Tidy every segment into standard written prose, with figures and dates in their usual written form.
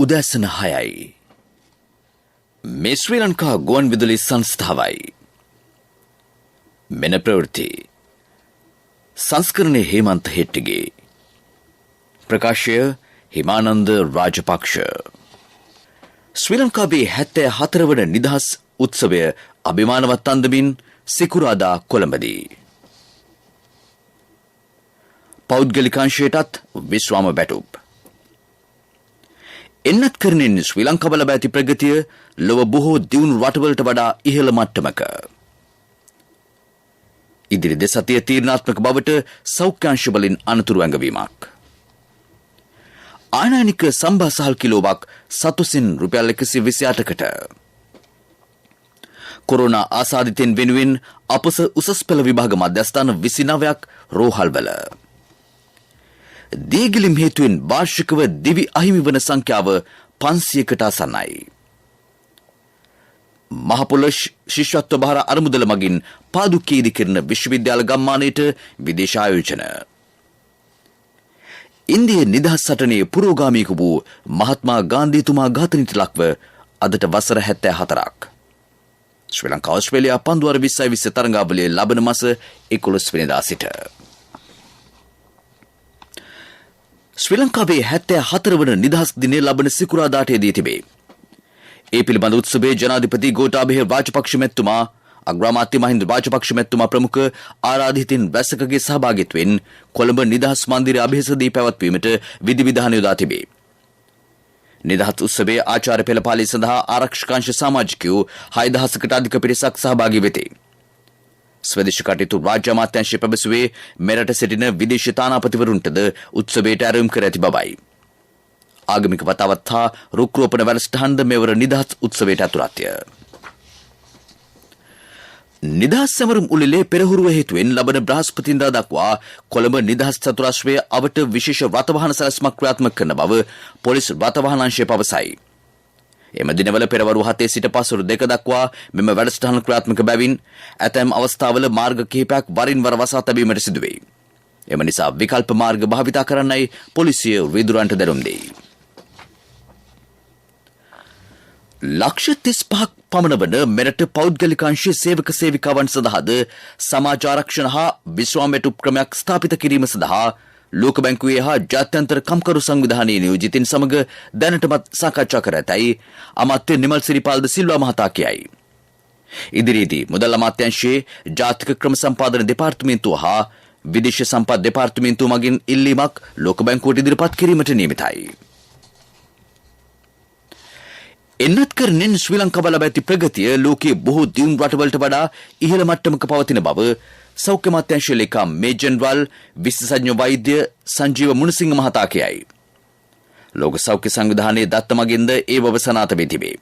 උදෑසන 6යි. මේ ශ්‍රී ලංකා ගුවන් විදුලි සංස්ථාවයි. මෙන ප්‍රවෘත්ති සංස්කරණයේ හේමන්ත හෙට්ටිගේ ප්‍රකාශය හිමානන්ද රාජපක්ෂ. ශ්‍රී ලංකාවේ 74 වන නිදහස් උත්සවය අභිමානවත් අන්දමින් සිකුරාදා කොළඹදී පෞද්ගලිකාංශයටත් විශ්‍රාම බැටුප්. එන්නත් කරනින් ශ්‍රී ලංකාව ලබා ඇති ප්‍රගතිය ලොව බොහෝ දියුණු රටවලට වඩා ඉහළ මට්ටමක. ඉදිරි දෙසතිය තීරණාත්මක බවට සෞඛ්‍යාංශ වලින් අනතුරු ඇඟවීමක්. ආනයනික සම්බා සහල් කිලෝවක් සතුසින් රුපියල් 128කට. කොරෝනා ආසාදිතයින් වෙනුවෙන් අපස උසස් පෙළ විභාග මධ්‍යස්ථාන 29ක් රෝහල්වල. දීගිලිම් හේතුවෙන් වාර්ෂිකව දිවි අහිමි වන සංඛ්‍යාව 500කට ආසන්නයි. මහපොළ ශිෂ්‍යත්ව භාර අරමුදල මගින් පාදුකේ ඉදිකරන විශ්වවිද්‍යාල ගම්මානයට විදේශ ආයෝජන. ඉන්දිය නිදහස් සටනේ පුරෝගාමීක වූ මහත්මා ගාන්ධීතුමා ඝාතනයට ලක්ව අදට වසර 74ක්. ශ්‍රී ලංකා ඕස්ට්‍රේලියා පන්දුවර 2020 තරඟාවලියේ ලබන මාස 11 වෙනිදා සිට ශ්‍රී ලංකාවේ 74 වන නිදහස් දිනය ලබන සිකුරාදාට යෙදී තිබේ. ඒ පිළිබඳ උත්සවයේ ජනාධිපති ගෝඨාභය රාජපක්ෂ මැතිතුමා අග්‍රාමාත්‍ය මහින්ද රාජපක්ෂ මැතිතුමා ප්‍රමුඛ ආරාධිතින් රැසකගේ සහභාගීත්වයෙන් කොළඹ නිදහස් මන්දිරය අභියසදී පැවැත්වීමට විධිවිධාන යොදා තිබේ. නිදහස් උත්සවයේ ආචාර්ය පෙළපාලි සඳහා ආරක්ෂකාංශ සමාජිකයෝ 6000කට අධික පිරිසක් සහභාගී වෙති. ස්වදේශ කටයුතු රාජ්‍ය අමාත්‍යාංශය පැවසුවේ මෙරට සිටින විදේශ තානාපතිවරුන්ටද උත්සවයට ඇරයුම් කර ඇති බවයි. ආගමික වතාවත් හා රුක්රෝපණ වැඩසටහන්ද මෙවර නිදහස් උත්සවයට ඇතුළත්ය. නිදහස් සමරුම් උළෙලේ පෙරහුරුව හේතුවෙන් ලබන බ්‍රහස්පතින්දා දක්වා කොළඹ නිදහස් චතුරාශ්‍රය අවට විශේෂ රථවාහන සැලැස්මක් ක්‍රියාත්මක කරන බව පොලිස් රථවාහනාංශය පවසයි. එම දිනවල පෙරවරු 7 සිට පසුරු 2 දක්වා මෙම වැඩසටහන ක්‍රියාත්මක බැවින් ඇතැම් අවස්ථාවල මාර්ග කිහිපයක් වරින් වර වසා තැබීමට සිදුවේ. එම නිසා විකල්ප මාර්ග භාවිතා කරන්නයි පොලිසිය රිදුරන්ට දැනුම් දෙයි. ලක්ෂ 35ක් පමණ වන මෙරට පෞද්ගලිකාංශයේ සේවක සේවිකාවන් සඳහාද සමාජ ආරක්ෂණ හා විශ්‍රාම වැටුප් ක්‍රමයක් ස්ථාපිත කිරීම සඳහා ලෝක බැංකුවේ හා ජාත්‍යන්තර කම්කරු සංවිධානයේ නියෝජිතින් සමග දැනටමත් සාකච්ඡා කර ඇතැයි අමාත්‍ය නිමල් සිරිපාල් ද සිල්වා මහතා කියයි. ඉදිරියේදී මුදල් අමාත්‍යාංශයේ ජාතික ක්‍රම සම්පාදන දෙපාර්තමේන්තුව හා විදේශ සම්පත් දෙපාර්තමේන්තුව මගින් ඉල්ලීමක් ලෝක බැංකුවට ඉදිරිපත් කිරීමට නියමිතයි. එන්නත් කරනින් ශ්‍රී ලංකාව ලබා ඇති ප්‍රගතිය ලෝකයේ බොහෝ දියුණු රටවලට වඩා ඉහළ මට්ටමක පවතින බව සෞඛ්‍ය අමාත්‍යාංශයේ ලේකම් මේ ජෙනරාල් විශේෂඥ වෛද්‍ය සංජීව මුණසිංහ මහතා කියයි. ලෝක සෞඛ්‍ය සංවිධානයේ දත්ත මගින්ද ඒ බව සනාථ වී තිබේ.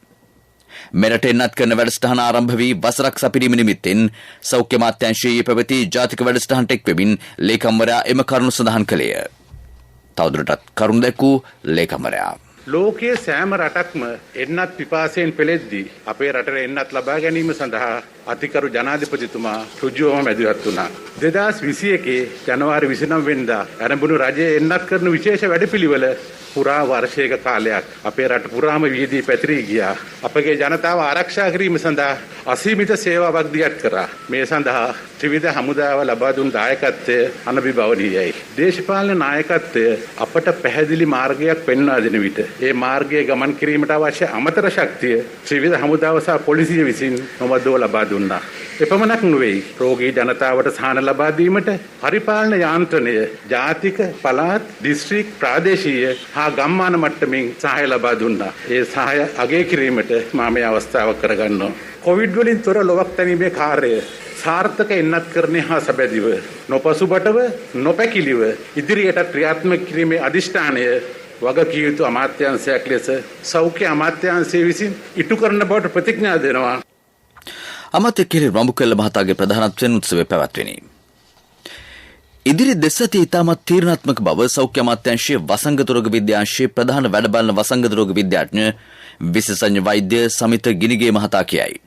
මෙරට එන්නත් කරන වැඩසටහන ආරම්භ වී වසරක් සපිරීම නිමිත්තෙන් සෞඛ්‍ය අමාත්‍යාංශයේ පැවති ජාතික වැඩසටහනට එක්වෙමින් ලේකම්වරයා එම කරුණු සඳහන් කළේය. තවදුරටත් කරුණු දැක්වූ ලේකම්වරයා ලෝකයේ සෑම රටක්ම එන්නත් පිපාසයෙන් පෙළෙද්දී අපේ රටට එන්නත් ලබා ගැනීම සඳහා අතිකරු ජනාධිපතිතුමා ඍජුවම මැදිහත් වුණා. 2021 ජනවාරි 29 වෙනිදා ආරම්භුණු රජයේ එන්නත් කරන විශේෂ වැඩපිළිවෙල පුරා වර්ෂයක කාලයක් අපේ රට පුරාම විහිදී පැතිරී ගියා. අපගේ ජනතාව ආරක්ෂා කිරීම සඳහා අසීමිත සේවාවක් දියත් කරා. මේ සඳහා ත්‍රිවිධ හමුදාව ලබා දුන් දායකත්වය අනබිබවනීයයි. දේශපාලන නායකත්වය අපට පැහැදිලි මාර්ගයක් පෙන්වා දෙන විට ඒ මාර්ගයේ ගමන් කිරීමට අවශ්‍ය අමතර ශක්තිය ත්‍රිවිධ හමුදාව සහ පොලිසිය විසින් නොමදව ලබා දුන්නා. එපමණක් නොවේ රෝගී ජනතාවට සහන ලබා දීමට පරිපාලන යාන්ත්‍රණය ජාතික පළාත් දිස්ත්‍රික් ප්‍රාදේශීය හා ගම්මාන මට්ටමින් සහාය ලබා දුන්නා. ඒ සහාය අගය කිරීමට මම මේ අවස්ථාව කරගන්නවා. කොවිඩ් වලින් තොර ලොවක් තැනීමේ කාර්යය සාර්ථක එන්නත් කරන්නේ හා සැබැදිව නොපසුබටව නොපැකිලිව ඉදිරියට ක්‍රියාත්මක කිරීමේ අදිෂ්ඨානය වගකිය යුතු අමාත්‍යාංශයක් ලෙස සෞඛ්‍ය අමාත්‍යාංශය විසින් ඉටු කරන බවට ප්‍රතිඥා දෙනවා. අමාත්‍ය කිරිල් රම්බුකෙල්ල මහතාගේ ප්‍රධානත්වයෙන් උත්සවය පැවැත්විණි. ඉදිරි දෙසතිය ඉතාමත් තීරණාත්මක බව සෞඛ්‍ය අමාත්‍යාංශයේ වසංගත රෝග විද්‍යාංශයේ ප්‍රධාන වැඩබලන වසංගත රෝග විද්‍යාඥ විශේෂඥ වෛද්‍ය සමිත ගිනිගේ මහතා කියයි.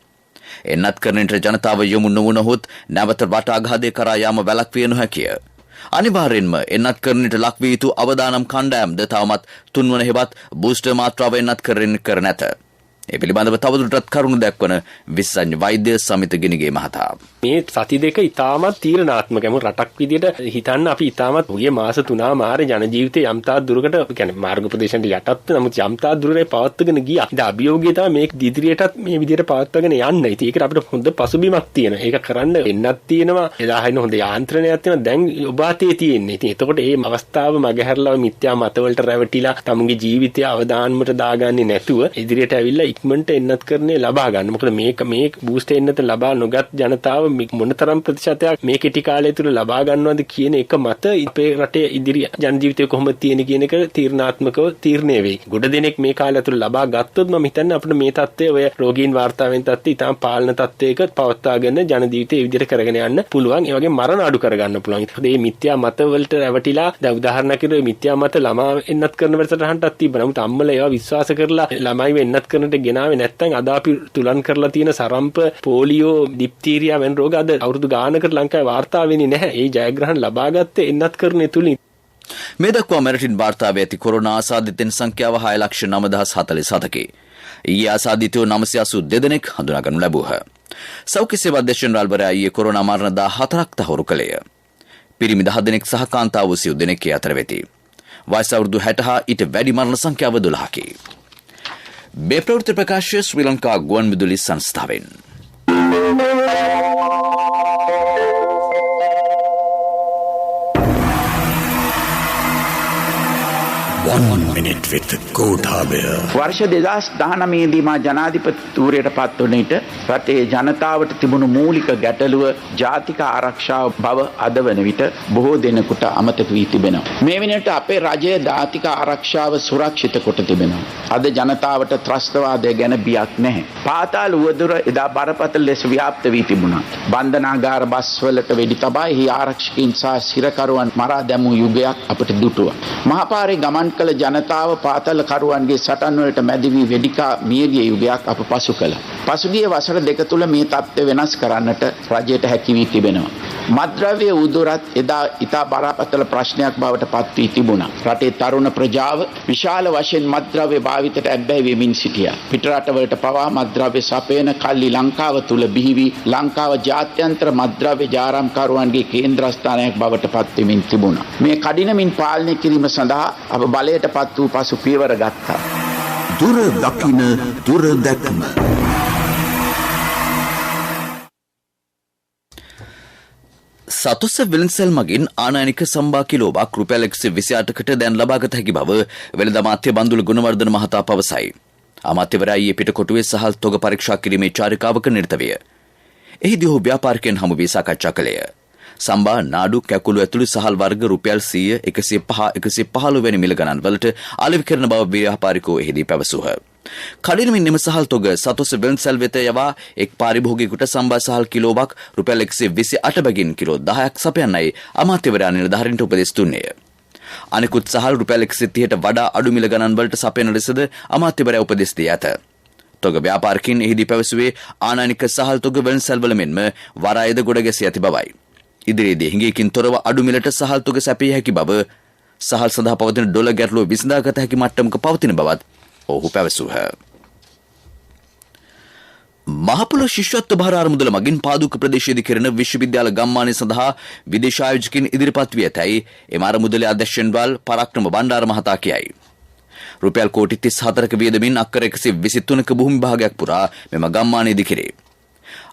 එන්නත් කරන්නට ජනතාව යොමු නොවුනහොත් නැවත රට අගාධය කරා යාම වැළැක්විය නොහැකිය. අනිවාර්යෙන්ම එන්නත් කරන්නට ලක්විය යුතු අවදානම් කණ්ඩායම්ද තවමත් තුන්වන හෙවත් බූස්ටර් මාත්‍රාව එන්නත් කර නැත. ඒ පිළිබඳව තවදුරටත් කරුණු දැක්වන විශේෂඥ වෛද්‍ය සමිත ගිනිගේ මහතා. මේ සති දෙක ඉතාමත් තීරණාත්මකම රටක් විදියට හිතන්න අපි ඉතාමත් ඔය මාස 3 මාරේ ජන ජීවිතේ යම්තා දුරකට කියන්නේ මාර්ගෝපදේශන්ට යටත් නමුත් යම්තා දුරේ පවත්වාගෙන ගියා. ඉතින් අභියෝගය තමයි මේක දිදිරියටත් මේ විදියට පවත්වාගෙන යන්න. ඉතින් ඒකට අපිට හොඳ පසුබිමක් තියෙනවා. ඒක කරන්න එන්නත් තියෙනවා. එදා හින හොඳ යාන්ත්‍රණයක් තියෙනවා. දැන් ඔබ අතේ තියෙන්නේ. ඉතින් එතකොට මේ අවස්ථාව මගහැරලා මිත්‍යා මතවලට රැවටිලා තමුන්ගේ ජීවිතය අවදානමට දාගන්නේ නැතුව ඉදිරියට ඇවිල්ලා ඉක්මනට එන්නත් කරන්නේ ලබා ගන්න. මොකද මේ බූස්ටර් එන්නත ලබා නොගත් ජනතාව මොනතරම් ප්‍රතිශතයක් මේ කෙටි කාලය තුළ ලබා ගන්නවද කියන එක මත අපේ රටේ ඉදිරි ජන ජීවිතය කොහොමද තියෙන කියන එක තීරණාත්මකව තීරණය වෙයි. ගොඩ දෙනෙක් මේ කාලය තුළ ලබා ගත්තොත් මම හිතන්නේ අපිට මේ තත්ත්වය ඔය රෝගීන් වාර්තා වෙන තත්ත්වය ඉතාම පාලන තත්ත්වයක පවත්වාගෙන ජන ජීවිතය ඒ විදිහට කරගෙන යන්න පුළුවන්. ඒ වගේ මරණ අඩු කරගන්න පුළුවන්. ඒකද මේ මිත්‍යා මත වලට රැවටිලා දැන් උදාහරණයක් විදිහට මිත්‍යා මත ළමා එන්නත් කරන වැඩසටහනටත් තිබ්බා. නමුත් අම්මලා ඒවා විශ්වාස කරලා ළමයි එන්නත් කරනට ගෙනාවේ නැත්නම් අද අපි තුලන් කරලා තියෙන සරම්ප පෝලියෝ දිප්තීරියා වැනි රෝග අද අවුරුදු ගානකට ලංකාවේ වාර්තා වෙන්නේ නැහැ. ඒ ජයග්‍රහණ ලබාගත්තේ එන්නත් කරන්නේ තුලින්. මේ දක්වා මෙරටින් වාර්තාවේ ඇති කොරෝනා ආසාදිතයන් සංඛ්‍යාව 6,09,047කි. ඊයේ ආසාදිතයෝ 982 දෙනෙක් හඳුනාගනු ලැබුහ. සෞඛ්‍ය සේවා අධ්‍යක්ෂකවරයා ඊයේ කොරෝනා මරණ 14ක් තහවුරු කළේය. පිරිමි 10 දෙනෙක් සහ කාන්තාවෝ 30 දෙනෙක් අතර වෙති. වයස අවුරුදු 60 හා ඊට වැඩි මරණ සංඛ්‍යාව 12කි. මේ ප්‍රවෘත්ති ප්‍රකාශය ශ්‍රී ලංකා ගුවන්විදුලි සංස්ථාවෙන්. වර්ෂ 2019 දී මා ජනාධිපතිවරයට පත් වන විට රටේ ජනතාවට තිබුණු මූලික ගැටලුව ජාතික ආරක්ෂාව බව අද වන විට බොහෝ දෙනෙකුට අමතක වී තිබෙනවා. මේ වෙනකොට අපේ රජයේ ජාතික ආරක්ෂාව සුරක්ෂිත කොට තිබෙනවා. අද ජනතාවට ත්‍රස්තවාදය ගැන බියක් නැහැ. පාතාල උවදුර එදා බරපතල ලෙස ව්‍යාප්ත වී තිබුණා. බන්ධනාගාර බස්වලට වෙඩි තබා එහි ආරක්ෂකයින් සහ සිරකරුවන් මරා දැමූ යුගයක් අපට දුටුවා. මහපාරේ ගමන් කළ ජනතාව පාතල කරුවන්ගේ සටන් වලට මැදි වී වෙඩිකා මියගිය යුගයක් අප පසු කළා. පසුගිය වසර දෙක තුල මේ තත්ත්වය වෙනස් කරන්නට රජයට හැකි වී තිබෙනවා. මත්ද්‍රව්‍ය උදුරත් එදා ඉතා බරපතල ප්‍රශ්නයක් බවට පත් වී තිබුණා. රටේ තරුණ ප්‍රජාව විශාල වශයෙන් මත්ද්‍රව්‍ය භාවිතයට ඇබ්බැහි වෙමින් සිටියා. පිටරටවලට පවා මත්ද්‍රව්‍ය සපයන කල්ලි ලංකාව තුල බිහි වී ලංකාව ජාත්‍යන්තර මත්ද්‍රව්‍ය ජාරම්කරුවන්ගේ කේන්ද්‍රස්ථානයක් බවට පත් වෙමින් තිබුණා. මේ කඩිනමින් පාලනය කිරීම සඳහා අප බලයට පත් වූ පසු පියවර ගත්තා. දුර දකින දුර දැක්ම. සතුස්ස විලන්සල් මගින් ආනයනික සම්බා කිලෝවක් රුපියල් 128කට දැන් ලබාගත හැකි බව වෙළඳ අමාත්‍ය බන්දුල ගුණවර්ධන මහතා පවසයි. අමාත්‍යවරයා ඊයේ පිටකොටුවේ සහල් තොග පරීක්ෂා කිරීමේ චාරිකාවක නිරත විය. එහිදී ඔහු ව්‍යාපාරිකයන් හමු වී සාකච්ඡා කළේය. සම්බා නාඩු කැකුළු ඇතුළු සහල් වර්ග රුපියල් 100 105 115 වැනි මිල ගණන් වලට අලෙවි කරන බව ව්‍යාපාරිකෝ එහිදී පැවසුහ. කඩිනමින් එම සහල් තොග සතොස්ස වෙළඳසැල් වෙත යවා එක් පාරිභෝගිකයෙකුට සම්බා සහල් කිලෝවක් රුපියල් 128 බැගින් කිලෝ 10ක් සපයන්නයි අමාත්‍යවරයා නිලධාරීන්ට උපදෙස් දුන්නේය. අනෙකුත් සහල් රුපියල් 130ට වඩා අඩු මිල ගණන් වලට සපයන ලෙසද අමාත්‍යවරයා උපදෙස් දී ඇත. තොග ව්‍යාපාරිකින් එහිදී පැවසුවේ ආනයනික සහල් තොග වෙළඳසැල් වල මෙන්ම වරායද ගොඩ ගැසී ඇති බවයි. ඉදිරියේදී හිඟයකින් තොරව අඩු මිලට සහල් තොග සැපිය හැකි බව සහල් සඳහා පවතින ඩොලර් ගැටලුව විසඳාගත හැකි මට්ටමක පවතින බවත් ඔහු පැවසුහ. මහපොළොව ශිෂ්‍යත්ව භාර අරමුදල මගින් පාදුක ප්‍රදේශයේදී කෙරෙන විශ්වවිද්‍යාල ගම්මානය සඳහා විදේශ ආයෝජකයින් ඉදිරිපත් වී ඇතැයි එම අරමුදලේ අධ්‍යක්ෂ ජෙනරාල් පරාක්‍රම බණ්ඩාර මහතා කියයි. රුපියල් කෝටි 34ක වියදමින් අක්කර 123ක භූමි භාගයක් පුරා මෙම ගම්මානය ඉදිකිරේ.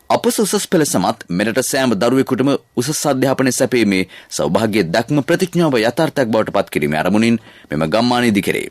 අපස උසස් පෙළ සමත් මෙරට සෑම දරුවෙකුටම උසස් අධ්‍යාපනය සැපීමේ සෞභාග්‍ය දක්ම ප්‍රතිඥාව යථාර්ථයක් බවට පත් කිරීමේ අරමුණින් මෙම ගම්මානය ඉදිකිරේ.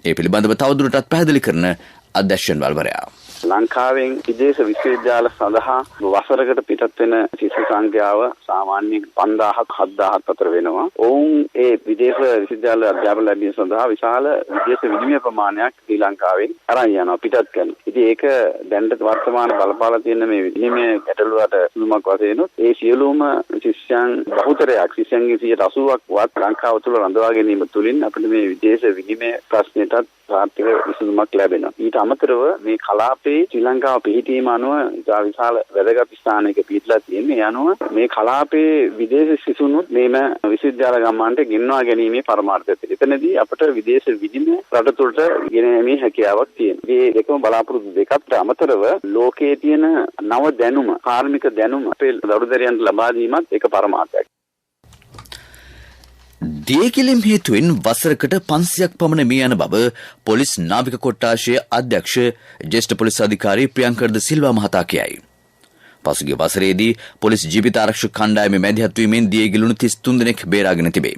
ඒ පිළිබඳව තවදුරටත් පැහැදිලි කරන අධ්‍යක්ෂ ජෙනරාල්වරයා ලංකාවෙන් විදේශ විශ්වවිද්‍යාල සඳහා වසරකට පිටත් වෙන ශිෂ්‍ය සංඛ්‍යාව සාමාන්‍යයෙන් 5000ක් 7000ක් අතර වෙනවා. ඔවුන් ඒ විදේශ විශ්වවිද්‍යාල අධ්‍යාපන ලැබීම සඳහා විශාල විදේශ විනිමය ප්‍රමාණයක් ශ්‍රී ලංකාවෙන් අරන් යනවා පිටත් කරනවා. ඉතින් ඒක දැනට වර්තමාන බලපාලා තියෙන මේ විනිමය ගැටලුවට සුළුමක් වශයෙන් ඒ සියලුම ශිෂ්‍යයන් බහුතරයක් ශිෂ්‍යයන්ගේ 80%ක් වත් ලංකාව තුළ රඳවා ගැනීම තුළින් අපිට මේ විදේශ විනිමය ප්‍රශ්නෙටත් සාර්ථක විසඳුමක් ලැබෙනවා. ඊට අමතරව මේ කලාපයේ කලාපයේ ශ්‍රී ලංකාව පිහිටීම අනුව ඉතා විශාල වැදගත් ස්ථානයක පිහිටලා තියෙන්නේ. ඒ අනුව මේ කලාපයේ විදේශ සිසුනුත් මේම විශ්වවිද්‍යාල ගම්මානට ගෙන්වා ගැනීමේ පරමාර්ථය තියෙනවා. එතනදී අපට විදේශ විදින රට තුළට ගෙනීමේ හැකියාවක් තියෙනවා. මේ දෙකම බලාපොරොත්තු දෙකට අමතරව ලෝකයේ තියෙන නව දැනුම, කාර්මික දැනුම අපේ දරුදරයන්ට ලබා දීමත් එක පරමාර්ථයක්. දියකිලිම් හේතුවෙන් වසරකට 500ක් පමණ මිය යන බව පොලිස් නාවික කොට්ටාශයේ අධ්‍යක්ෂ ජ්‍යෙෂ්ඨ පොලිස් අධිකාරී ප්‍රියංකර් ද සිල්වා මහතා කියයි. පසුගිය වසරේදී පොලිස් ජීවිත ආරක්ෂක කණ්ඩායමේ මැදිහත් වීමෙන් දියගිලුණු 33 දෙනෙක් බේරාගෙන තිබේ.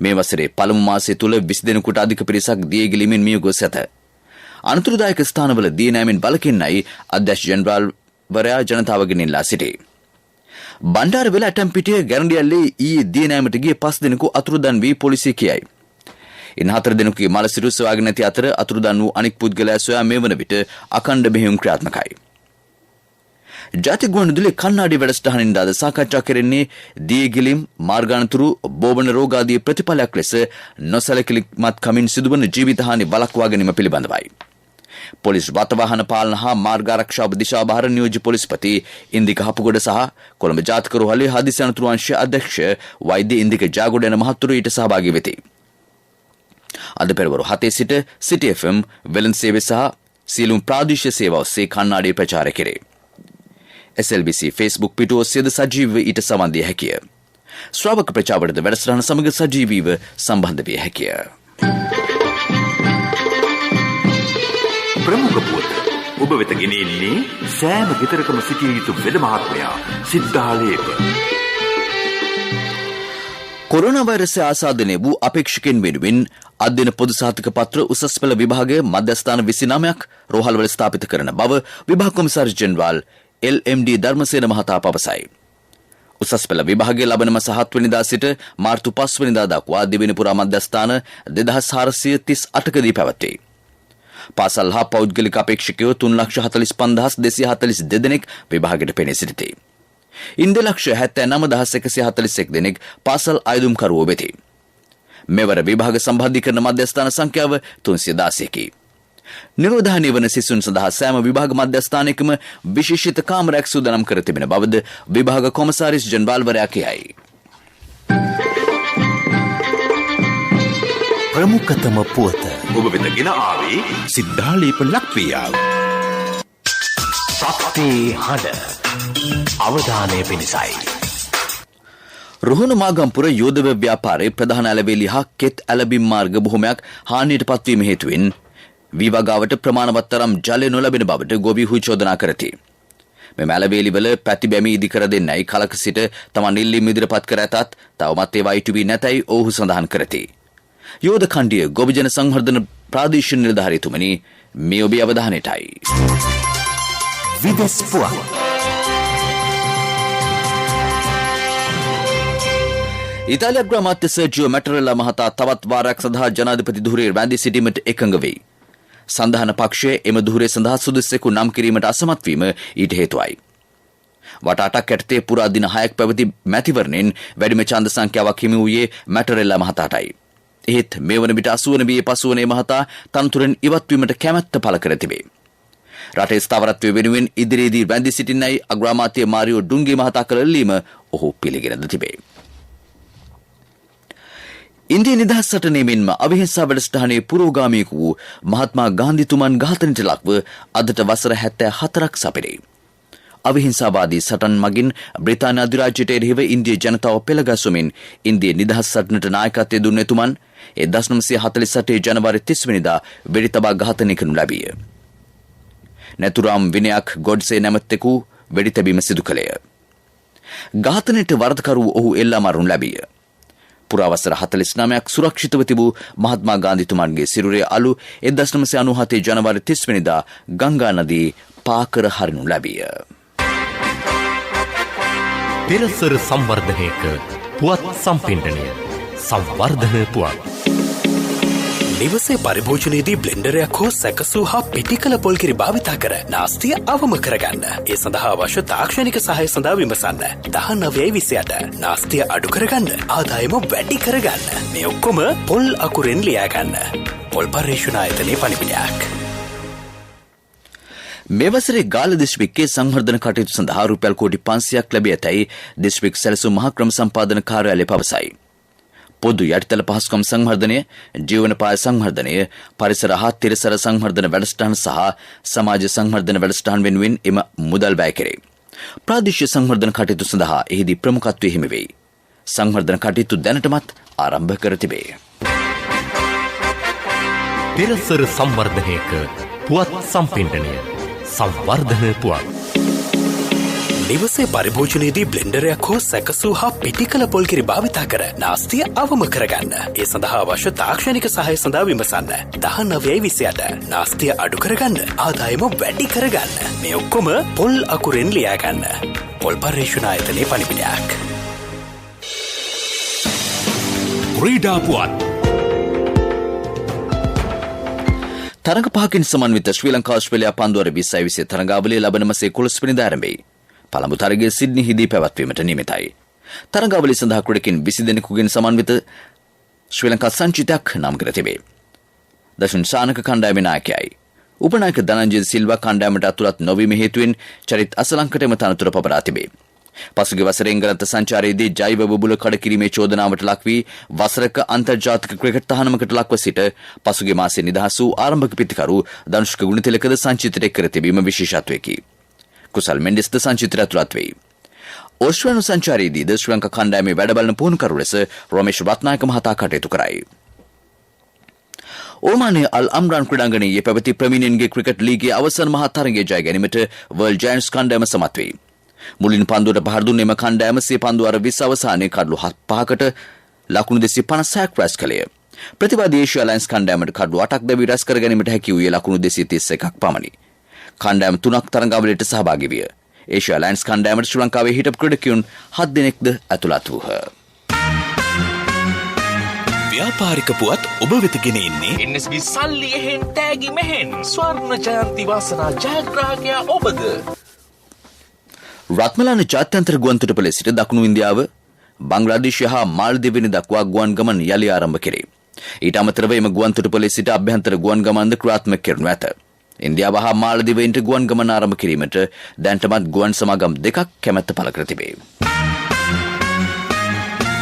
මේ වසරේ පළමු මාසය තුල 20 දෙනෙකුට අධික පිරිසක් දියගිලීමෙන් මිය ගොස් ඇත. අනතුරුදායක ස්ථානවල දිය නෑමෙන් බලකින්නයි අධ්‍යක්ෂ ජෙනරාල් වරයා ජනතාවගෙන් ඉල්ලා සිටී. බණ්ඩාරවෙල ඇටම්පිටිය ගැරන්ඩියල්ලේ ඊයේ දිය නෑමට ගිය 5 දෙනෙකු අතුරුදන් වී පොලිසිය කියයි. ඉන් 4 දෙනෙකුගේ මල සිරු සොයාගෙන නැති අතර අතුරුදන් වූ අනෙක් පුද්ගලයා සොයා මේ වන විට අඛණ්ඩ මෙහෙයුම් ක්‍රියාත්මකයි. ජාතික ගුවන්විදුලි කන්නාඩි වැඩසටහනින් දාද සාකච්ඡා කෙරෙන්නේ දියගිලිම් මාර්ගානතුරු බෝබන රෝග ආදී ප්‍රතිඵලයක් ලෙස නොසැලකිලිමත් කමින් සිදුවන ජීවිතහානි වළක්වා ගැනීම පිළිබඳවයි. පොලිස් රථවාහන පාලන හා මාර්ගාරක්ෂා දිශාභාර නියෝජ්‍ය පොලිස්පති ඉන්දික හපුගොඩ සහ කොළඹ ජාතික රෝහලේ හදිසි අනතුරු අංශයේ අධ්‍යක්ෂ වෛද්‍ය ඉන්දික ජාගොඩ යන මහතුරු ඊට සහභාගී වෙති. අද පෙරවරු 7 සිට සිටි FM වෙළඳ සේවය සහ සියලුම ප්‍රාදේශීය සේවා ඔස්සේ කන්නාඩිය ප්‍රචාර කෙරේ. SLBC Facebook පිටුව ඔස්සේද සජීවීව ඊට සම්බන්ධ විය හැකිය. ශ්‍රාවක ප්‍රචාරවලද වැඩසටහන සමග සජීවීව සම්බන්ධ විය හැකිය. ප්‍රමුඛ පුවත ඔබ වෙත ගෙනෙන්නේ සෑම ගෙදරකම සිටිය යුතු වෙද මහත්මයා සිද්ධාලේප. කොරෝනා වෛරසය ආසාදනය වූ අපේක්ෂකයන් වෙනුවෙන් අධ්‍යයන පොදු සහතික පත්‍ර උසස් පෙළ විභාගයේ මධ්‍යස්ථාන 29ක් රෝහල්වල ස්ථාපිත කරන බව විභාග කොමසාරි ජෙනරාල් LMD ධර්මසේන මහතා පවසයි. උසස් පෙළ විභාගයේ ලබන මාස 7 වෙනිදා සිට මාර්තු 5 වෙනිදා දක්වා දිවෙන පුරා මධ්‍යස්ථාන 2438කදී පැවැත්වේ. පාසල් හා පෞද්ගලික අපේක්ෂකයෝ 3,45,242 දෙනෙක් විභාගයට පෙනී සිටිති. ඉන් 2,79,141 දෙනෙක් පාසල් අයදුම්කරුවෝ වෙති. මෙවර විභාග සම්බන්ධීකරණ මධ්‍යස්ථාන සංඛ්‍යාව 316කි. නිරෝධානය වන සිසුන් සඳහා සෑම විභාග මධ්‍යස්ථානයකම විශේෂිත කාමරයක් සූදානම් කර තිබෙන බවද විභාග කොමසාරිස් ජෙනරාල් වරයා කියයි. ප්‍රමුඛතම පුවත ඔබ වෙත ගෙන ආවේ සිද්ධාලේප ලක්වියාව. සත්‍යේ හඬ අවධානය පිණිසයි. රුහුණු මාගම්පුර යෝධව ව්‍යාපාරයේ ප්‍රධාන ඇලවේලි හා කෙත් ඇලබිම් මාර්ග බොහොමයක් හානියට පත්වීම හේතුවෙන් විවගාවට ප්‍රමාණවත් තරම් ජලය නොලැබෙන බවට ගොවිහු චෝදනා කරති. මෙම ඇලවේලිවල පැති බැමි ඉදිකර දෙන්නයි කලක සිට තමන් ඉල්ලීම් ඉදිරිපත් කර ඇතත් තවමත් ඒවා ඉටු වී නැතැයි ඔවුහු සඳහන් කරති. යෝධ ඛණ්ඩීය ගොවිජන සංවර්ධන ප්‍රාදේශීය නිලධාරීතුමනි මේ ඔබේ අවධානයටයි. විදෙස් පුවත් ඉතාලිය අග්‍රාමාත්‍ය සර්ජියෝ මැටරෙල්ලා මහතා තවත් වාරයක් සඳහා ජනාධිපති ධුරයේ රැඳී සිටීමට එකඟ වෙයි. සන්ධාන පක්ෂයේ එම ධුරය සඳහා සුදුස්සෙකු නම් කිරීමට අසමත් වීම ඊට හේතුවයි. වටාටක් යටතේ පුරා දින 6ක් පැවති මැතිවරණයෙන් වැඩිම ඡන්ද සංඛ්‍යාවක් හිමි වූයේ මැටරෙල්ලා මහතාටයි. එහෙත් මේ වන විට 80 වී පසුවනේ මහතා තනතුරෙන් ඉවත් වීමට කැමැත්ත පළ කර තිබේ. රටේ ස්ථාවරත්වය වෙනුවෙන් ඉදිරියේදී රැඳී සිටින්නයි අග්‍රාමාත්‍ය මාරියෝ ඩුන්ගේ මහතා කළ ඉල්ලීම ඔහු පිළිගෙනද තිබේ. ඉන්දිය නිදහස් සටනේ මෙන්ම අවිහිංසා වැඩසටහනේ පුරෝගාමියෙකු වූ මහත්මා ගාන්ධිතුමන් ඝාතනයට ලක්ව අදට වසර 74ක් සපිරේ. අවිහිංසාවාදී සටන් මගින් බ්‍රිතාන්‍ය අධිරාජ්‍යයට එරෙහිව ඉන්දිය ජනතාව පෙළගැස්වමින් ඉන්දිය නිදහස් සටනට නායකත්වය දුන් එතුමන් 1948 ජනවාරි 30 වෙනිදා වෙඩි තබා ඝාතනය කරනු ලැබීය. නැතුරාම් විනයක් ගොඩ්සේ නැමැත්තෙකු වෙඩි තැබීම සිදු කළේය. ඝාතනයට වරදකරු ඔහු එල්ලා මරුන් ලැබීය. පුරාවසර 49ක් සුරක්ෂිතව තිබූ මහත්මා ගාන්ධිතුමන්ගේ සිරුරේ අලු 1997 ජනවාරි 30 වෙනිදා ගංගා නදී පාකර හරිනු ලැබීය. පෙරසර සංවර්ධනයක පුවත් සම්පින්ඩනය සංවර්ධන පුවත්. නිවසේ පරිභෝජනයේදී බ්ලෙන්ඩරයක් හෝ සැකසූ හා පිටිකල පොල්කිරි භාවිතා කර නාස්තිය අවම කරගන්න. ඒ සඳහා අවශ්‍ය තාක්ෂණික සහාය සඳහා විමසන්න. 1928 නාස්තිය අඩු කරගන්න, ආදායම වැඩි කරගන්න. මේ ඔක්කොම පොල් අකුරෙන් ලියාගන්න. පොල් පර්යේෂණ ආයතනයේ පණිවිඩයක්. මේ වසරේ ගාල්ල දිස්ත්‍රික්කයේ සංවර්ධන කටයුතු සඳහා රුපියල් කෝටි 500ක් ලැබී ඇතැයි දිස්ත්‍රික් සැලසුම් මහ ක්‍රම සම්පාදන කාර්යාලය පවසයි. පොදු යටිතල පහසුකම් සංවර්ධනය, ජීවනෝපාය සංවර්ධනය, පරිසර හා තිරසර සංවර්ධන වැඩසටහන් සහ සමාජ සංවර්ධන වැඩසටහන් වෙනුවෙන් එම මුදල් වැය කෙරේ. ප්‍රාදේශීය සංවර්ධන කටයුතු සඳහා එහිදී ප්‍රමුඛත්වය හිමි වෙයි. සංවර්ධන කටයුතු දැනටමත් ආරම්භ කර තිබේ. තිරසර සංවර්ධනයක පුවත් සම්පින්ඩනය සංවර්ධන පුවත්. නිවසේ පරිභෝජනයේදී බ්ලෙන්ඩරයක් හෝ සැකසූ හා පිටිකල පොල්කිරි භාවිතා කර නාස්තිය අවම කරගන්න. ඒ සඳහා අවශ්‍ය තාක්ෂණික සහාය සඳහා විමසන්න. 19/28 නාස්තිය අඩු කරගන්න, ආදායම වැඩි කරගන්න. මේ ඔක්කොම පොල් අකුරෙන් ලියා ගන්න. පොල් පර්යේෂණ ආයතනයේ පණිවිඩයක්. ක්‍රීඩා පුවත්. තරඟ පහකින් සමන්විත ශ්‍රී ලංකා ඕස්ට්‍රේලියා පන්දුවර 2020 තරඟාවලිය ලබන මාසේ 11 වෙනිදා ආරම්භයි. පළමු තරගය සිඩ්නිහිදී පැවැත්වීමට නියමිතයි. තරඟාවලිය සඳහා ක්‍රීඩකින් 20 දෙනෙකුගෙන් සමන්විත ශ්‍රී ලංකා සංචිතයක් නම් කර තිබේ. දෂුන් සානක කණ්ඩායමේ නායකයයි. උපනායක ධනංජය සිල්වා කණ්ඩායමට අතුලත් නොවීම හේතුවෙන් චරිත් අසලංකටම තනතුර පබරා තිබේ. පසුගිය වසරේ එංගලන්ත සංචාරයේදී ජෛව බබුල කඩකිරීමේ චෝදනාවට ලක් වී වසරක අන්තර්ජාතික ක්‍රිකට් තහනමකට ලක්ව සිට පසුගිය මාසයේ නිදහස් වූ ආරම්භක පිතිකරු ධනුෂ්ක ගුණතිලකද සංචිතයට එක් කර තිබීම විශේෂත්වයකි. කුසල් මෙන්ඩිස්ද සංචිතයට ඇතුළත් වෙයි. ඕස්ට්‍රේලියානු සංචාරයේදීද ශ්‍රී ලංකා කණ්ඩායමේ වැඩබලන පුහුණුකරු ලෙස රොමේෂ් රත්නායක මහතා කටයුතු කරයි. ඕමානයේ අල් අම්රාන් ක්‍රීඩාංගණයේ පැවති ප්‍රමිනියන්ගේ ක්‍රිකට් ලීගයේ අවසන් මහා තරගයේ ජය ගැනීමට වර්ල්ඩ් ජයන්ට්ස් කණ්ඩායම සමත් වෙයි. මුලින් පන්දුවට පහර දුන් එම කණ්ඩායම සිය පන්දු අර 20 අවසානයේ කඩලු 5කට ලකුණු 256ක් රැස් කළේය. ප්‍රතිවාදී ඒෂියා අලයන්ස් කණ්ඩායමට කඩලු 8ක් දැවි රැස් කර ගැනීමට හැකි වූයේ ලකුණු 231ක් පමණි. කණ්ඩායම 3ක් තරඟාවලියට සහභාගී විය. ඒෂියා අලයන්ස් කණ්ඩායමට ශ්‍රී ලංකාවේ හිටපු ක්‍රීඩකයන් 7 දෙනෙක්ද ඇතුළත් වූහ. ව්‍යාපාරික පුවත් ඔබ වෙත ගෙන එන්නේ NSB සල්ලි එහෙන් තෑගි මෙහෙන් ස්වර්ණ ජයන්ති වාසනා ජයග්‍රාහකයා ඔබද. රත්මලාන ජාත්‍යන්තර ගුවන්තොටුපළේ සිට දකුණු ඉන්දියාව, බංග්ලාදේශය හා මාල්දිවයින දක්වා ගුවන් ගමන් යළි ආරම්භ කෙරේ. ඊට අමතරව එම ගුවන්තොටුපළේ සිට අභ්‍යන්තර ගුවන් ගමන්ද ක්‍රියාත්මක කරනු ඇත. ඉන්දියාව හා මාල්දිවයිනට ගුවන් ගමන ආරම්භ කිරීමට දැනටමත් ගුවන් සමාගම් 2ක් කැමැත්ත පළ කර තිබේ.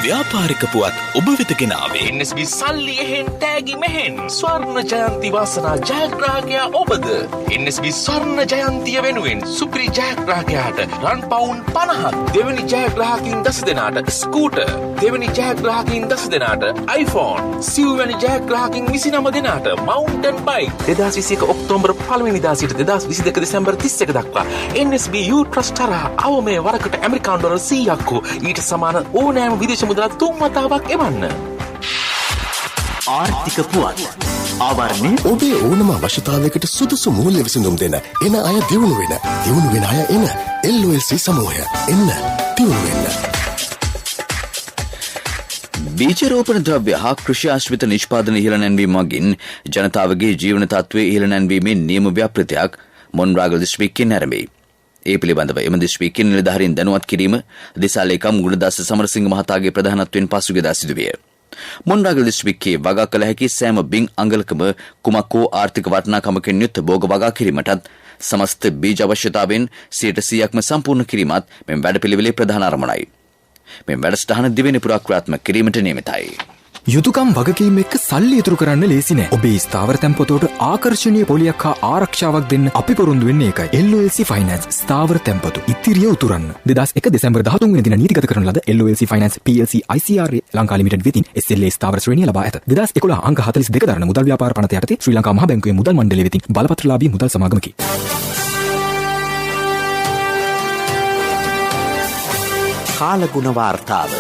ව්‍යාපාරික පුවත් ඔබ වෙත ගෙන ආවේ NSB සල්ලි එහෙන් තෑගි මෙහෙන් ස්වර්ණ ජයන්ති වාසනා ජයග්‍රාහකයා ඔබද. NSB ස්වර්ණ ජයන්තිය වෙනුවෙන් සුපිරි ජයග්‍රාහකයාට රන් පවුන් 50ක්, දෙවැනි ජයග්‍රාහකින් 10 දෙනාට ස්කූටර්, දෙවැනි ජයග්‍රාහකින් 10 දෙනාට iPhone, සිව්වැනි ජයග්‍රාහකින් 29 දෙනාට මවුන්ටන් බයික්. 2021 ඔක්තෝබර් 1 වෙනිදා සිට 2022 දෙසැම්බර් 31 දක්වා NSB U Trust තරහා අවමේ වරකට ඇමරිකානු ඩොලර් 100ක් හෝ ඊට සමාන ඕනෑම විදේශ මුදලක් 3 වතාවක් එවන්න. ආර්ථික පුවත්. ආවරණය ඔබේ ඕනම අවශ්‍යතාවයකට සුදුසු මූල්‍ය විසඳුම් දෙන එන අය දියුණු වෙන අය එන LOLC සමූහය එන්න දියුණු වෙන්න. බීජ රෝපණ ද්‍රව්‍ය හා කෘෂි ආශ්‍රිත නිෂ්පාදන ඉහළ නැන්වීම මගින් ජනතාවගේ ජීවන තත්ත්වයේ ඉහළ නැන්වීමේ නියම ව්‍යාපෘතියක් මොන්රාගල් දිස්ත්‍රික්කයෙන් ආරම්භයි. ඒ පිළිබඳව එම දිස්ත්‍රික්කයේ නිලධාරීන් දැනුවත් කිරීම දිසා ලේකම් ගුණදාස සමරසිංහ මහතාගේ ප්‍රධානත්වයෙන් පසුගියදා සිදුවිය. මොන්රාගල් දිස්ත්‍රික්කයේ වගා කළ හැකි සෑම බින් අංගලකම කුමක් හෝ ආර්ථික වටිනාකමකින් යුත් භෝග වගා කිරීමටත් සමස්ත බීජ අවශ්‍යතාවෙන් 100%ක්ම සම්පූර්ණ කිරීමත් මෙම වැඩපිළිවෙලේ ප්‍රධාන අරමුණයි. මෙම වැඩසටහන දිවෙන පුරා ක්‍රියාත්මක කිරීමට නියමිතයි. යුතුකම් වගකීම් එක්ක සල්ලි ඉතුරු කරන්න ලේසි නෑ. ඔබේ ස්ථාවර තැන්පතට ආකර්ෂණීය පොලියක් හා ආරක්ෂාවක් දෙන්න අපි පොරොන්දු වෙන්නේ ඒකයි. LOLC Finance ස්ථාවර තැන්පතු ඉතිරිය උතුරන්න. 2001 දෙසැම්බර් 13 වෙනි දින නීතිගත කරන ලද LOLC Finance PLC ICRA Lanka limited වෙතින් SLA ස්ථාවර ශ්‍රේණිය ලබා ඇත. 2011 අංක 42 දරන මුදල් ව්‍යාපාර පනත යටතේ ශ්‍රී ලංකා මහ බැංකුවේ මුදල් මණ්ඩලය වෙතින් බලපත්‍රලාභී මුදල් සමාගමකි. කාලගුණ වාර්තාව.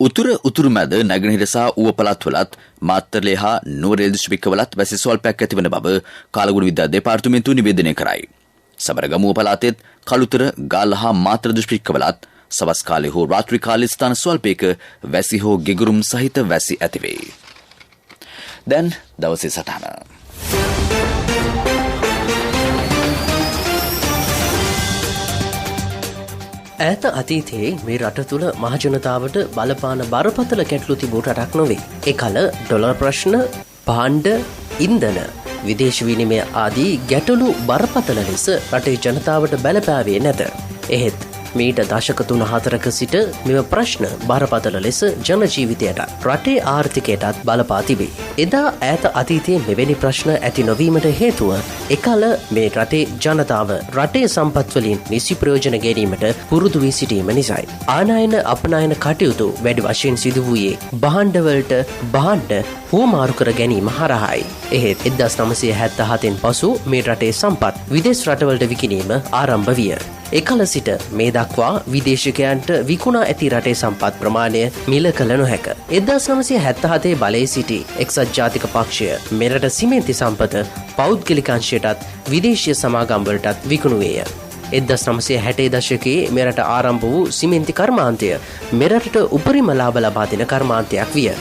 උතුරු මැද නැගෙනහිර සහ ඌව පළාත්වලත් මාත්තලේ හා නුවරඑළිය දිස්ත්‍රික්කවලත් වැසි ස්වල්පයක් ඇතිවන බව කාලගුණ විද්‍යා දෙපාර්තමේන්තුව නිවේදනය කරයි. සබරගමුව පළාතෙත් කළුතර ගාල්ල හා මාතර දිස්ත්‍රික්කවලත් සවස් කාලේ හෝ රාත්‍රී කාලේ ස්ථාන ස්වල්පයක වැසි හෝ ගෙගුරුම් සහිත වැසි ඇතිවේ. දැන් දවසේ සටහන. ඈත අතීතයේ මේ රට තුළ මහජනතාවට බලපාන බරපතල ගැටලු තිබූ රටක් නොවේ. එකල ඩොලර් ප්‍රශ්න, භාණ්ඩ, ඉන්ධන, විදේශ විනිමය ආදී ගැටලු බරපතල ලෙස රටේ ජනතාවට බලපෑවේ නැත. එහෙත් මීට දශක 3-4ක සිට මෙම ප්‍රශ්න බරපතල ලෙස ජන ජීවිතයට රටේ ආර්ථිකයටත් බලපා තිබේ. එදා ඈත අතීතයේ මෙවැනි ප්‍රශ්න ඇති නොවීමට හේතුව එකල මේ රටේ ජනතාව රටේ සම්පත් වලින් නිසි ප්‍රයෝජන ගැනීමට පුරුදු වී සිටීම නිසායි. ආනයන අපනයන කටයුතු වැඩි වශයෙන් සිදු වූයේ භාණ්ඩවලට භාණ්ඩ හුවමාරු කර ගැනීම හරහායි. එහෙත් 1977න් පසු මේ රටේ සම්පත් විදේශ රටවලට විකිණීම ආරම්භ විය. එකල සිට මේ දක්වා විදේශිකයන්ට විකුණා ඇති රටේ සම්පත් ප්‍රමාණය මිල කළ නොහැක. 1977 බලයේ සිටි එක්සත් ජාතික පක්ෂය මෙරට සිමෙන්ති සම්පත පෞද්ගලිකංශයටත් විදේශීය සමාගම්වලටත් විකුණුවේය. 1960 දශකයේ මෙරට ආරම්භ වූ සිමෙන්ති කර්මාන්තය මෙරටට උපරිම ලාභ ලබා දෙන කර්මාන්තයක් විය.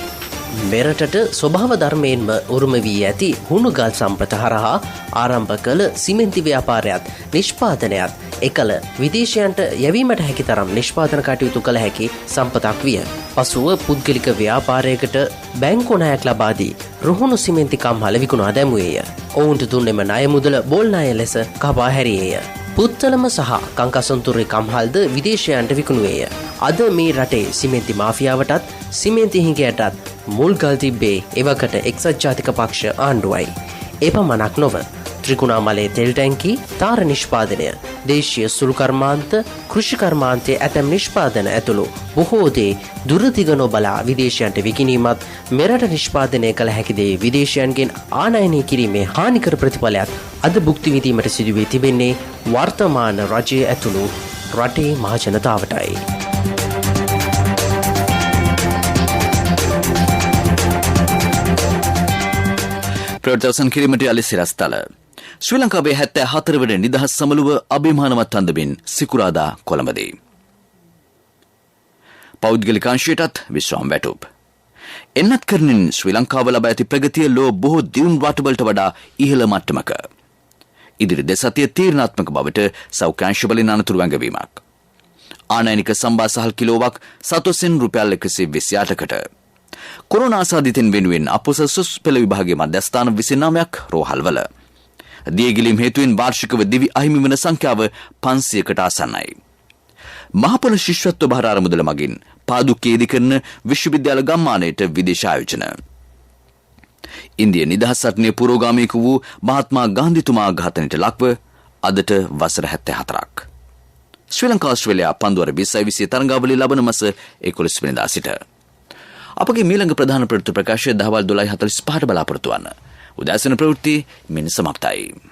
මෙරටට ස්වභාව ධර්මයෙන්ම උරුම වී ඇති හුණුගල් සම්පත හරහා ආරම්භ කළ සිමෙන්ති ව්‍යාපාරයත් නිෂ්පාදනයත් එකල විදේශයන්ට යැවීමට හැකි තරම් නිෂ්පාදන කටයුතු කළ හැකි සම්පතක් විය. පසුව පුද්ගලික ව්‍යාපාරයකට බැංකු ණයක් ලබා දී රුහුණු සිමෙන්ති කම්හල විකුණා දැමුවේය. ඔවුන්ට දුන්නෙම ණය මුදල බෝල් ණය ලෙස කපා හැරියේය. පුත්තලම සහ කංකසන්තුරේ කම්හල්ද විදේශයන්ට විකුණුවේය. අද මේ රටේ සිමෙන්ති මාෆියාවටත් සිමෙන්ති හිඟයටත් මුල්ගල් තිබ්බේ එවකට එක්සත් ජාතික පක්ෂ ආණ්ඩුවයි. එපමණක් නොව ත්‍රිකුණාමලේ තෙල් ටැංකි, තාර නිෂ්පාදනය, දේශීය සුළු කර්මාන්ත, කෘෂි කර්මාන්තයේ ඇතැම් නිෂ්පාදන ඇතුළු බොහෝ දේ දුරදිග නොබලා විදේශයන්ට විකිණීමත් මෙරට නිෂ්පාදනය කළ හැකි දේ විදේශයන්ගෙන් ආනයනය කිරීමේ හානිකර ප්‍රතිඵලයක් අද භුක්ති විඳීමට සිදුවී තිබෙන්නේ වර්තමාන රජය ඇතුළු රටේ මහජනතාවටයි. ප්‍රවර්තවසන් කිරීමට යලි සිරස්තල. ශ්‍රී ලංකාවේ 74 වන නිදහස් සමළුව අභිමානවත් අන්දමින් සිකුරාදා කොළඹදී. පෞද්ගලිකාංශයටත් විශ්‍රාම වැටුප්. එන්නත් කරනින් ශ්‍රී ලංකාව ලබා ඇති ප්‍රගතිය ලෝ බොහෝ දියුණු රටවලට වඩා ඉහළ මට්ටමක. ඉදිරි දෙසතිය තීරණාත්මක බවට සෞඛ්‍යාංශ වලින් අනතුරු වැඟවීමක්. ආනයනික සම්බා සහල් කිලෝවක් සතොසෙන් රුපියල් 128කට. කොරෝනා ආසාදිතයින් වෙනුවෙන් අපොස සුස් පෙළ විභාගයේ මධ්‍යස්ථාන 29ක් රෝහල්වල. දියගිලීම් හේතුවෙන් වාර්ෂිකව දිවි අහිමි වන සංඛ්‍යාව 500කට ආසන්නයි. මහපොළ ශිෂ්‍යත්ව භාර අරමුදල මගින් පාදුකේදී කරන විශ්වවිද්‍යාල ගම්මානයට විදේශ ආයෝජන. ඉන්දිය නිදහස් සටනේ පුරෝගාමීක වූ මහත්මා ගාන්ධිතුමා ඝාතනයට ලක්ව අදට වසර 74ක්. ශ්‍රී ලංකා ඕස්ට්‍රේලියා පන්දුවර 2020 තරඟාවලිය ලබන මාස 11 වෙනිදා සිට. අපගේ මීළඟ ප්‍රධාන ප්‍රවෘත්ති ප්‍රකාශය දහවල් 12:45ට බලාපොරොත්තු වන්න. උදෑසන ප්‍රවෘත්ති මින් සමාප්තයි.